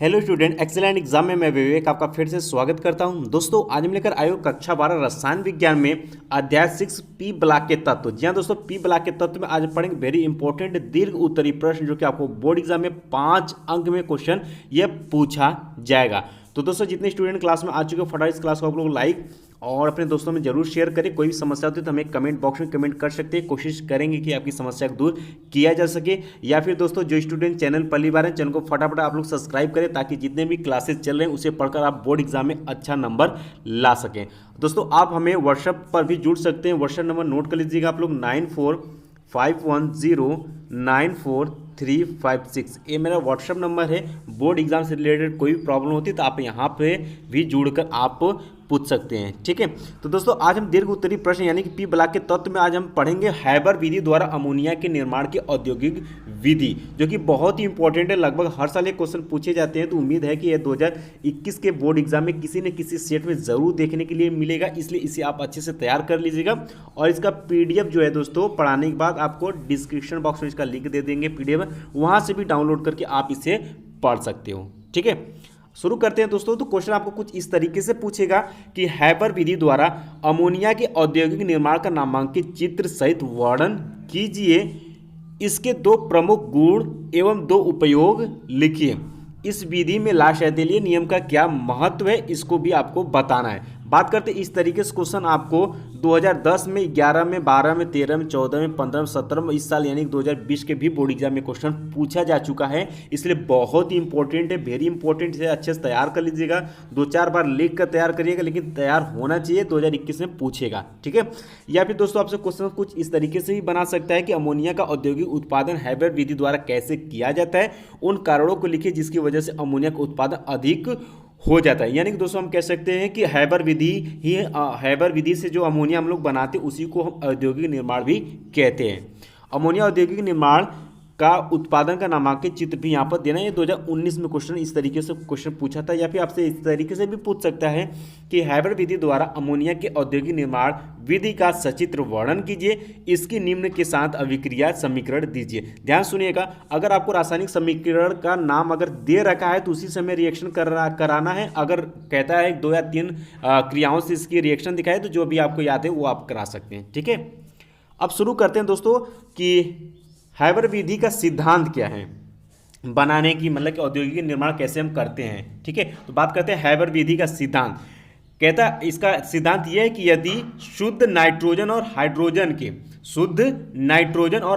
Hello student, excellent exam में मैं विवेक आपका फिर से स्वागत करता हूं। दोस्तों आज हम लेकर आए हो कक्षा 12 रसायन विज्ञान में अध्याय 6 पी ब्लॉक के तत्व। जी हाँ दोस्तों, पी ब्लॉक के तत्व में आज पढ़ेंगे वेरी इंपॉर्टेंट दीर्घ उत्तरीय प्रश्न जो कि आपको बोर्ड एग्जाम में 5 अंक में क्वेश्चन ये पूछा जाएगा। तो दोस्तों जितने स्टूडेंट क्लास में आ चुके हो फटाफट इस क्लास को आप लोग लाइक और अपने दोस्तों में जरूर शेयर करें। कोई भी समस्या होती है तो हमें कमेंट बॉक्स में कमेंट कर सकते हैं, कोशिश करेंगे कि आपकी समस्या को दूर किया जा सके। या फिर दोस्तों जो स्टूडेंट चैनल पहली बार है चैनल को फटाफट आप लोग सब्सक्राइब करें ताकि जितने भी क्लासेस चल रहे हैं उसे पढ़कर आप बोर्ड एग्जाम में अच्छा नंबर ला सकें। दोस्तों आप हमें व्हाट्सएप पर भी जुड़ सकते हैं। व्हाट्सएप नंबर नोट कर लीजिएगा आप लोग 9451094356। ये मेरा व्हाट्सएप नंबर है। बोर्ड एग्जाम से रिलेटेड कोई भी प्रॉब्लम होती है तो आप यहाँ पे भी जुड़कर आप पूछ सकते हैं, ठीक है। तो दोस्तों आज हम दीर्घ उत्तरीय प्रश्न यानी कि पी ब्लॉक के तत्व में आज हम पढ़ेंगे हैबर विधि द्वारा अमोनिया के निर्माण की औद्योगिक विधि, जो कि बहुत ही इंपॉर्टेंट है। लगभग हर साल ये क्वेश्चन पूछे जाते हैं, तो उम्मीद है कि ये 2021 के बोर्ड एग्जाम में किसी न किसी सेट में जरूर देखने के लिए मिलेगा, इसलिए इसे आप अच्छे से तैयार कर लीजिएगा। और इसका पीडीएफ जो है दोस्तों पढ़ाने के बाद आपको डिस्क्रिप्शन बॉक्स में इसका लिंक दे देंगे पीडीएफ, वहां से भी डाउनलोड करके आप इसे पढ़ सकते हो, ठीक है। शुरू करते हैं दोस्तों। तो क्वेश्चन आपको कुछ इस तरीके से पूछेगा कि हैबर विधि द्वारा अमोनिया के औद्योगिक निर्माण का नामांकित चित्र सहित वर्णन कीजिए। इसके 2 प्रमुख गुण एवं 2 उपयोग लिखिए। इस विधि में लाशैतिलीय नियम का क्या महत्व है, इसको भी आपको बताना है। बात करते इस तरीके से क्वेश्चन आपको 2010 में, 11 में, 12 में, 13 में, 14 में, 15 में, 17 में, इस साल यानी 2020 के भी बोर्ड एग्जाम में क्वेश्चन पूछा जा चुका है, इसलिए बहुत ही इंपॉर्टेंट है, वेरी इंपॉर्टेंट है। अच्छे से तैयार कर लीजिएगा, 2-4 बार लिख कर तैयार करिएगा, लेकिन तैयार होना चाहिए। 2021 में पूछेगा, ठीक है। या फिर दोस्तों आपसे क्वेश्चन कुछ इस तरीके से भी बना सकता है कि अमोनिया का औद्योगिक उत्पादन हैबर विधि द्वारा कैसे किया जाता है, उन कारणों को लिखिए जिसकी वजह से अमोनिया का उत्पादन अधिक हो जाता है। यानी कि दोस्तों हम कह सकते हैं कि हैबर विधि से जो अमोनिया हम लोग बनाते हैं उसी को हम औद्योगिक निर्माण भी कहते हैं। अमोनिया औद्योगिक निर्माण का उत्पादन का नामांकित चित्र भी यहाँ पर देना है। 2019 में क्वेश्चन इस तरीके से क्वेश्चन पूछा था, या फिर आपसे इस तरीके से भी पूछ सकता है कि हैबर विधि द्वारा अमोनिया के औद्योगिक निर्माण विधि का सचित्र वर्णन कीजिए। इसकी निम्न के साथ अभिक्रिया समीकरण दीजिए। ध्यान सुनिएगा, अगर आपको रासायनिक समीकरण का नाम अगर दे रखा है तो उसी समय रिएक्शन कराना है। अगर कहता है 2 या 3 क्रियाओं से इसकी रिएक्शन दिखाए तो जो भी आपको याद है वो आप करा सकते हैं, ठीक है। अब शुरू करते हैं दोस्तों कि हैबर विधि का सिद्धांत क्या है बनाने की, मतलब कि औद्योगिक निर्माण कैसे हम करते हैं, ठीक है। तो बात करते हैं हैबर विधि का सिद्धांत। कहता है इसका सिद्धांत यह है कि यदि शुद्ध नाइट्रोजन और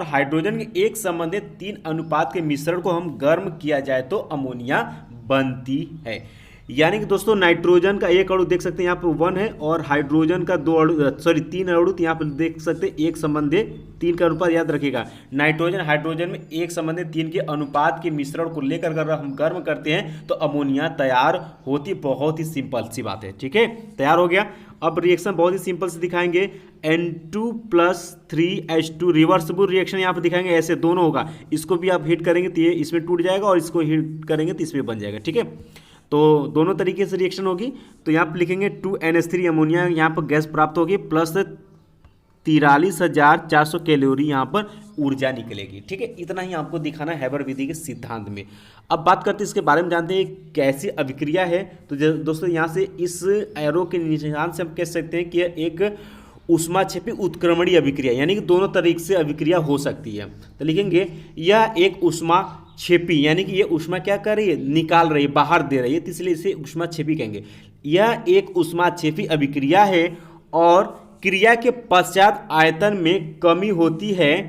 हाइड्रोजन के एक संबंधित 3 अनुपात के मिश्रण को हम गर्म किया जाए तो अमोनिया बनती है। यानी कि दोस्तों नाइट्रोजन का एक अणु देख सकते हैं यहाँ पर 1 है, और हाइड्रोजन का 3 अणु यहाँ पर देख सकते हैं एक संबंधित 3 का अनुपात। याद रखिएगा नाइट्रोजन हाइड्रोजन में एक संबंधित 3 के अनुपात के मिश्रण को लेकर अगर हम गर्म करते हैं तो अमोनिया तैयार होती। बहुत ही सिंपल सी बात है, ठीक है। तैयार हो गया। अब रिएक्शन बहुत ही सिंपल से दिखाएंगे। N2+3H2 रिवर्सिबल रिएक्शन यहाँ पर दिखाएंगे, ऐसे दोनों होगा। इसको भी आप हीट करेंगे तो ये इसमें टूट जाएगा, और इसको हीट करेंगे तो इसमें बन जाएगा, ठीक है। तो दोनों तरीके से रिएक्शन होगी। तो यहाँ पर लिखेंगे 2NH3 अमोनिया, यहाँ पर गैस प्राप्त होगी, प्लस 43,400 कैलोरी यहाँ पर ऊर्जा निकलेगी, ठीक है। इतना ही आपको दिखाना है हैबर विधि के सिद्धांत में। अब बात करते हैं इसके बारे में, जानते हैं कैसी अभिक्रिया है। तो दोस्तों यहाँ से इस एरो के निशान से हम कह सकते हैं कि यह एक ऊष्माक्षेपी उत्क्रमणीय अभिक्रिया, यानी कि दोनों तरीके से अभिक्रिया हो सकती है। तो लिखेंगे यह एक ऊष्माक्षेपी, यानी कि ये ऊष्मा क्या कर रही है, निकाल रही है, बाहर दे रही है, तो इसलिए इसे ऊष्माक्षेपी कहेंगे। यह एक ऊष्माक्षेपी अभिक्रिया है और क्रिया के पश्चात आयतन में कमी होती है।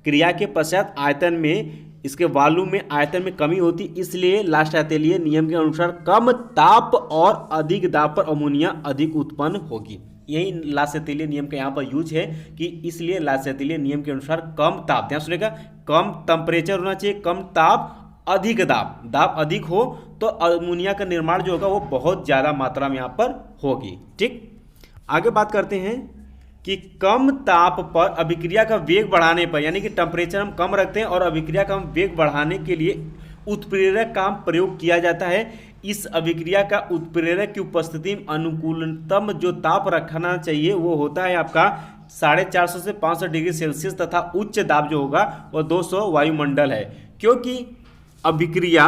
क्रिया के पश्चात आयतन में, इसके वॉल्यूम में, आयतन में कमी होती, इसलिए लाशैतिलीय नियम के अनुसार कम ताप और अधिक दाब पर अमोनिया अधिक उत्पन्न होगी। यही लाशैतिलीय नियम का यहाँ पर यूज है कि इसलिए लाशैतिलीय नियम के अनुसार कम ताप, ध्यान सुनिएगा, कम टेम्परेचर होना चाहिए, कम ताप, अधिक दाब अधिक हो तो अमोनिया का निर्माण जो होगा वो बहुत ज़्यादा मात्रा में यहाँ पर होगी, ठीक। आगे बात करते हैं कि कम ताप पर अभिक्रिया का वेग बढ़ाने पर, यानी कि टेम्परेचर हम कम रखते हैं और अभिक्रिया का हम वेग बढ़ाने के लिए उत्प्रेरक का प्रयोग किया जाता है। इस अभिक्रिया का उत्प्रेरक की उपस्थिति में अनुकूलतम जो ताप रखना चाहिए वो होता है आपका 450 से 500 डिग्री सेल्सियस, तथा उच्च दाब जो होगा वो 200 वायुमंडल है। क्योंकि अभिक्रिया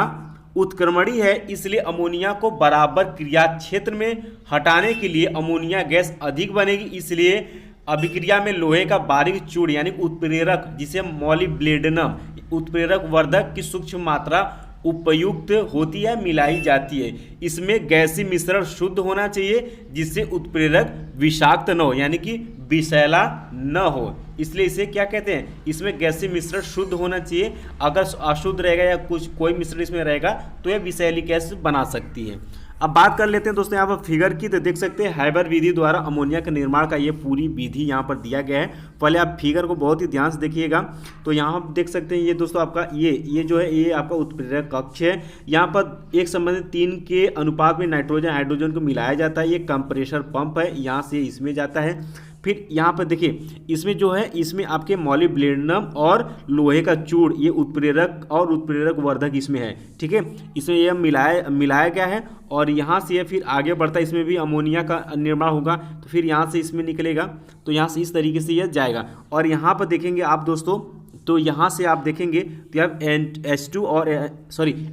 उत्क्रमणी है, इसलिए अमोनिया को बराबर क्रिया क्षेत्र में हटाने के लिए अमोनिया गैस अधिक बनेगी। इसलिए अभिक्रिया में लोहे का बारीक चूड़ यानी उत्प्रेरक, जिसे मॉलिब्लेडनम उत्प्रेरक वर्धक की सूक्ष्म मात्रा उपयुक्त होती है, मिलाई जाती है। इसमें गैसीय मिश्रण शुद्ध होना चाहिए, जिससे उत्प्रेरक विषाक्त न हो यानी कि विषैला न हो, इसलिए इसे क्या कहते हैं, इसमें गैसीय मिश्रण शुद्ध होना चाहिए। अगर अशुद्ध रहेगा या कुछ कोई मिश्रण इसमें रहेगा तो यह विषैली गैस बना सकती है। अब बात कर लेते हैं दोस्तों यहाँ पर फिगर की, तो देख सकते हैं हैबर विधि द्वारा अमोनिया के निर्माण का ये पूरी विधि यहाँ पर दिया गया है। पहले आप फिगर को बहुत ही ध्यान से देखिएगा। तो यहाँ आप देख सकते हैं ये दोस्तों आपका ये जो है ये आपका उत्प्रेरक कक्ष है। यहाँ पर एक संबंधित 3 के अनुपात में नाइट्रोजन हाइड्रोजन को मिलाया जाता है। ये कंप्रेशर पंप है, यहाँ से इसमें जाता है। फिर यहाँ पर देखिए इसमें जो है इसमें आपके मॉलिब्लेडनम और लोहे का चूड़, ये उत्प्रेरक और उत्प्रेरक वर्धक इसमें है, ठीक है। इसमें यह मिलाया गया है और यहाँ से फिर आगे बढ़ता है, इसमें भी अमोनिया का निर्माण होगा। तो फिर यहाँ से इसमें निकलेगा, तो यहाँ से इस तरीके से यह जाएगा। और यहाँ पर देखेंगे आप दोस्तों, तो यहाँ से आप देखेंगे तो आप N2 और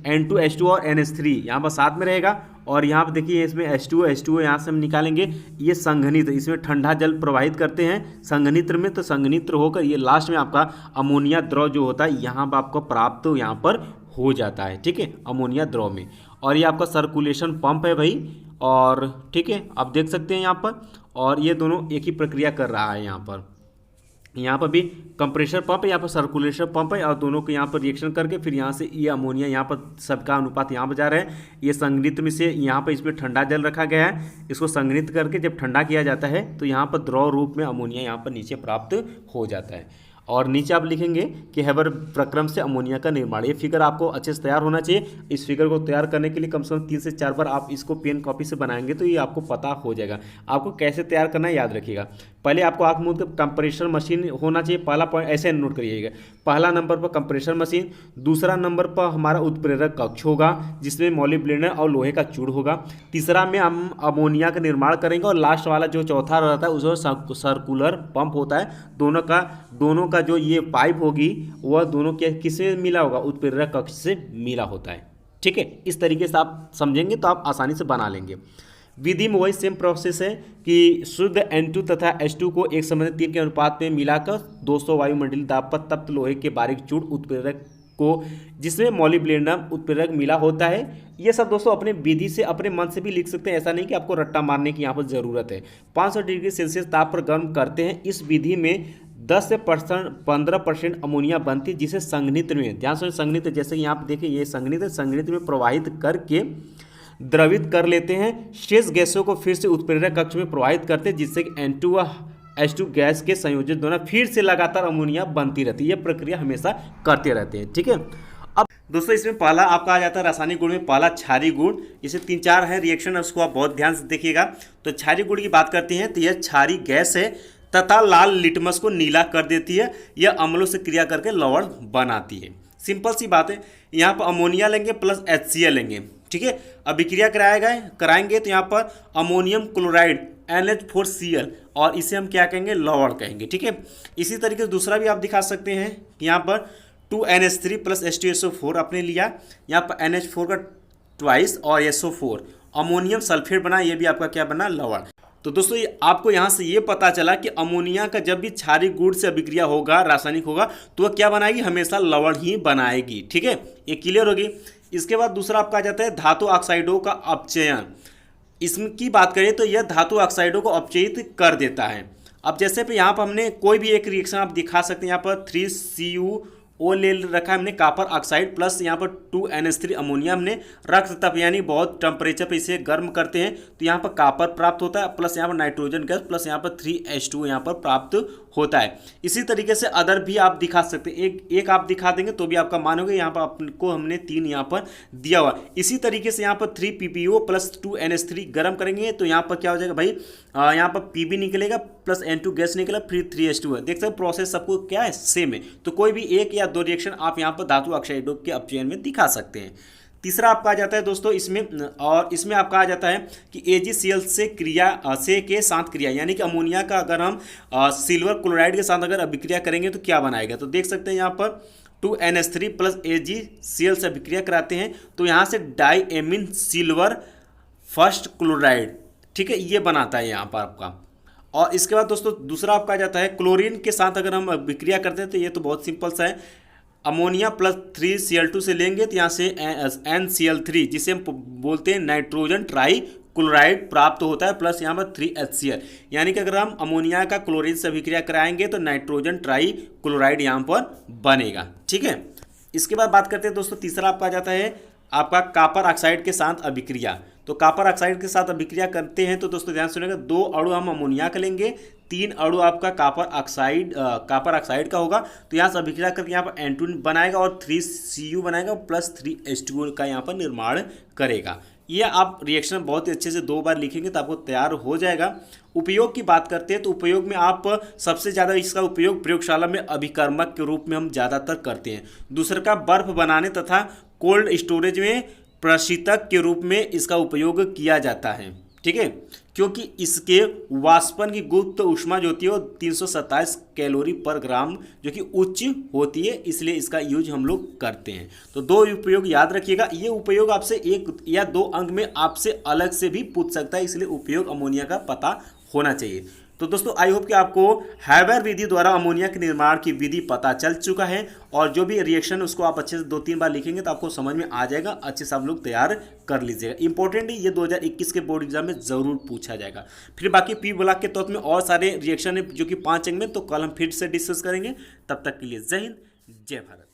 N2H2 और NH3 यहाँ पर साथ में रहेगा। और यहाँ पर देखिए इसमें H2O यहाँ से हम निकालेंगे। ये संघनित्र, इसमें ठंडा जल प्रवाहित करते हैं संघनित्र में, तो संघनित्र होकर ये लास्ट में आपका अमोनिया द्रव जो होता है यहाँ पर आपको प्राप्त यहाँ पर हो जाता है, ठीक है, अमोनिया द्रव में। और ये आपका सर्कुलेशन पंप है भाई, और ठीक है आप देख सकते हैं यहाँ पर। और ये दोनों एक ही प्रक्रिया कर रहा है। यहाँ पर भी कंप्रेशर पंप है, यहाँ पर सर्कुलेशन पंप है, और दोनों को यहाँ पर रिएक्शन करके फिर यहाँ से ये अमोनिया यहाँ पर सबका अनुपात यहाँ पर जा रहा है। ये संघनित्र में से यहाँ पर इसमें ठंडा जल रखा गया है, इसको संघनित करके जब ठंडा किया जाता है तो यहाँ पर द्रव रूप में अमोनिया यहाँ पर नीचे प्राप्त हो जाता है। और नीचे आप लिखेंगे कि हैबर प्रक्रम से अमोनिया का निर्माण। ये फिगर आपको अच्छे से तैयार होना चाहिए। इस फिगर को तैयार करने के लिए कम से कम 3 से 4 बार आप इसको पेन कॉपी से बनाएंगे तो ये आपको पता हो जाएगा। आपको कैसे तैयार करना है याद रखिएगा। पहले आपको आँख मूंद के कंप्रेशर मशीन होना चाहिए, पहला पॉइंट ऐसे नोट करिएगा। पहला नंबर पर कंप्रेशर मशीन, दूसरा नंबर पर हमारा उत्प्रेरक कक्ष होगा जिसमें मॉलिब्लेडनम और लोहे का चूड़ होगा, तीसरा में हम अमोनिया का निर्माण करेंगे, और लास्ट वाला जो चौथा रहता है उसमें सर्कुलर पंप होता है। दोनों का जो ये पाइप होगी वह दोनों के किससे मिला होगा, उत्प्रेरक कक्ष से मिला होता है, ठीक है। इस तरीके से आप समझेंगे तो आप आसानी से बना लेंगे। विधि में वही सेम प्रोसेस है कि शुद्ध N2 तथा H2 को एक संबंधित 3 के अनुपात में मिलाकर 200 वायुमंडलीय दाब पर तप्त लोहे के बारीक चूड़ उत्प्रेरक को, जिसमें मॉलिब्लेडनम उत्प्रेरक मिला होता है। ये सब दोस्तों अपने विधि से अपने मन से भी लिख सकते हैं, ऐसा नहीं कि आपको रट्टा मारने की यहाँ पर ज़रूरत है। 500 डिग्री सेल्सियस ताप पर गर्म करते हैं। इस विधि में 10 से 15% अमोनिया बनती है, जिसे संघनित्र में, ध्यान से संघनित्र, जैसे कि यहाँ पर देखिए ये संघनित्र में प्रवाहित करके द्रवित कर लेते हैं। शेष गैसों को फिर से उत्प्रेरक कक्ष में प्रवाहित करते हैं, जिससे कि N2 व H2 गैस के संयोजित द्वारा फिर से लगातार अमोनिया बनती रहती है। यह प्रक्रिया हमेशा करते रहते हैं, ठीक है। अब दोस्तों इसमें पहला आपका आ जाता है रासायनिक गुण में पहला क्षारीय गुण। इसे 3-4 है रिएक्शन, उसको आप बहुत ध्यान से देखिएगा। तो क्षारीय गुण की बात करते हैं तो यह क्षारीय गैस है तथा लाल लिटमस को नीला कर देती है। यह अम्लों से क्रिया करके लवण बनाती है। सिंपल सी बात है। यहाँ पर अमोनिया लेंगे प्लस HCl लेंगे, ठीक है। अभिक्रिया कराएंगे तो यहाँ पर अमोनियम क्लोराइड NH4Cl, और इसे हम क्या कहेंगे, लवण कहेंगे, ठीक है। इसी तरीके से दूसरा भी आप दिखा सकते हैं कि यहाँ पर 2NH3 प्लस H2SO4 आपने लिया, यहाँ पर NH4 का ट्वाइस और SO4 अमोनियम सल्फेट बना, ये भी आपका क्या बना, लवण। तो दोस्तों आपको यहाँ से ये पता चला कि अमोनिया का जब भी क्षारीय गुण से अभिक्रिया होगा, रासायनिक होगा, तो वह क्या बनाएगी, हमेशा लवण ही बनाएगी, ठीक है। ये क्लियर होगी। इसके बाद दूसरा आपका आ जाता है धातु ऑक्साइडों का अपचयन। इसकी बात करें तो यह धातु ऑक्साइडों को अपचयित कर देता है। अब जैसे पे यहाँ पर हमने कोई भी एक रिएक्शन आप दिखा सकते हैं। यहाँ पर 3CuO ले रखा है हमने, कॉपर ऑक्साइड, प्लस यहाँ पर 2NH3 अमोनिया हमने रक्त तप यानी बहुत टेम्परेचर पे इसे गर्म करते हैं तो यहाँ पर कॉपर प्राप्त होता है, प्लस यहाँ पर नाइट्रोजन गैस, प्लस यहाँ पर 3H2 यहाँ पर प्राप्त होता है। इसी तरीके से अदर भी आप दिखा सकते हैं। एक आप दिखा देंगे तो भी आपका मान होगा। यहाँ पर आपको हमने 3 यहाँ पर दिया हुआ। इसी तरीके से यहाँ पर 3PPO प्लस 2NH3 गर्म करेंगे तो यहाँ पर क्या हो जाएगा भाई, यहाँ पर PB निकलेगा प्लस N2 गैस निकलेगा, फिर 3H2 है। देख सकते प्रोसेस सबको क्या है, सेम है। तो कोई भी 1 या 2 रिएक्शन आप यहाँ पर धातु ऑक्साइडों के अपचयन में दिखा सकते हैं। तीसरा आपका आ जाता है दोस्तों इसमें आपका आ जाता है कि AgCl से के साथ क्रिया, यानी कि अमोनिया का अगर हम सिल्वर क्लोराइड के साथ अगर अभिक्रिया करेंगे तो क्या बनाएगा। तो देख सकते हैं यहाँ पर 2NH3 प्लस AgCl से अभिक्रिया कराते हैं तो यहाँ से डाईएमीन सिल्वर फर्स्ट क्लोराइड, ठीक है, ये बनाता है यहाँ पर आपका। और इसके बाद दोस्तों दूसरा आपका आ जाता है क्लोरीन के साथ अगर हम अभिक्रिया करते हैं तो ये तो बहुत सिंपल सा है, अमोनिया प्लस 3Cl2 से लेंगे तो यहाँ से NCl3 जिसे हम बोलते हैं नाइट्रोजन ट्राई क्लोराइड प्राप्त होता है, प्लस यहाँ पर 3HCl, यानी कि अगर हम अमोनिया का क्लोरीन से अभिक्रिया कराएंगे तो नाइट्रोजन ट्राई क्लोराइड यहाँ पर बनेगा, ठीक है। इसके बाद बात करते हैं दोस्तों तीसरा आपका आ जाता है आपका कॉपर ऑक्साइड के साथ अभिक्रिया। तो कॉपर ऑक्साइड के साथ अभिक्रिया करते हैं तो दोस्तों ध्यान सुनिएगा, 2 अणु हम अमोनिया का लेंगे, 3 अणु आपका कॉपर ऑक्साइड का होगा, तो यहाँ से अभिक्रिया करके यहाँ पर N2 बनाएगा और 3Cu बनाएगा प्लस 3H2O का यहाँ पर निर्माण करेगा। ये आप रिएक्शन बहुत ही अच्छे से 2 बार लिखेंगे तो आपको तैयार हो जाएगा। उपयोग की बात करते हैं तो उपयोग में आप सबसे ज़्यादा इसका उपयोग प्रयोगशाला में अभिकर्मक के रूप में हम ज़्यादातर करते हैं। दूसरा का बर्फ बनाने तथा कोल्ड स्टोरेज में प्रशीतक के रूप में इसका उपयोग किया जाता है, ठीक है, क्योंकि इसके वाष्पन की गुप्त ऊष्मा जो होती है वो 327 कैलोरी पर ग्राम जो कि उच्च होती है, इसलिए इसका यूज हम लोग करते हैं। तो 2 उपयोग याद रखिएगा, ये उपयोग आपसे 1 या 2 अंक में आपसे अलग से भी पूछ सकता है, इसलिए उपयोग अमोनिया का पता होना चाहिए। तो दोस्तों आई होप कि आपको हैबर विधि द्वारा अमोनिया के निर्माण की विधि पता चल चुका है और जो भी रिएक्शन उसको आप अच्छे से 2-3 बार लिखेंगे तो आपको समझ में आ जाएगा, अच्छे से आप लोग तैयार कर लीजिएगा। इंपॉर्टेंट है, ये 2021 के बोर्ड एग्जाम में जरूर पूछा जाएगा। फिर बाकी पी ब्लॉक के तत्व में और सारे रिएक्शन है जो कि 5 अंक में, तो कल हम फिर से डिस्कस करेंगे। तब तक के लिए जय हिंद, जय भारत।